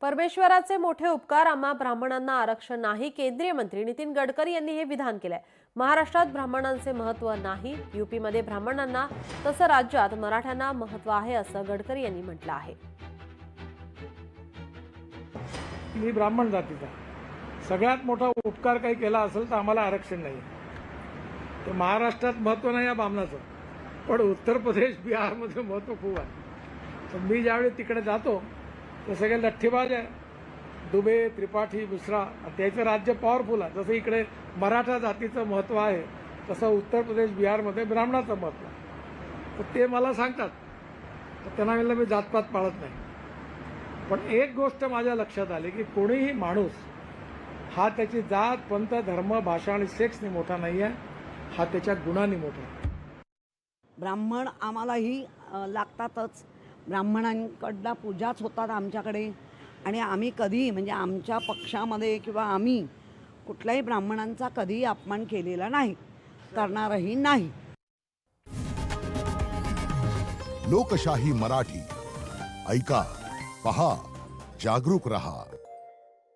परमेश्वराचे मोठे उपकार, आम्हा ब्राह्मणांना आरक्षण नाही. केंद्रीय मंत्री नितीन गडकरी यांनी हे विधान केलंय. महाराष्ट्रात ब्राह्मणांचे महत्त्व नाही, यूपीमध्ये ब्राह्मणांना तसं राज्यात मराठ्यांना महत्त्व आहे असं गडकरी यांनी म्हटलं आहे. मी ब्राह्मण जातीचा सगळ्यात मोठा उपकार काही केला असेल तर आम्हाला आरक्षण नाही. तर महाराष्ट्रात महत्त्व नाही या ब्राह्मणाचं, पण उत्तर प्रदेश बिहारमध्ये महत्त्व खूप आहे. तर मी ज्यावेळी तिकडे जातो ते सगळे लठ्ठीबाज आहे, दुबे, त्रिपाठी, मिश्रा. त्याचं राज्य पॉवरफुल आहे. जसं इकडे मराठा जातीचं महत्त्व आहे तसं उत्तर प्रदेश बिहारमध्ये ब्राह्मणाचं महत्त्व आहे. तर ते मला सांगतात, तर त्यांना म्हणलं मी जातपात पाळत नाही. पण एक गोष्ट माझ्या लक्षात आली की कोणीही माणूस हा त्याची जात, पंथ, धर्म, भाषा आणि सेक्सने मोठा नाही आहे, हा त्याच्या गुणांनी मोठा आहे. ब्राह्मण आम्हालाही लागतातच. ब्राह्मणांकडनं पूजाच होतात आमच्याकडे, आणि आम्ही कधी म्हणजे आमच्या पक्षामध्ये किंवा आम्ही कुठल्याही ब्राह्मणांचा कधीही अपमान केलेला नाही, करणारही नाही. लोकशाही मराठी ऐका, पहा, जागरूक रहा.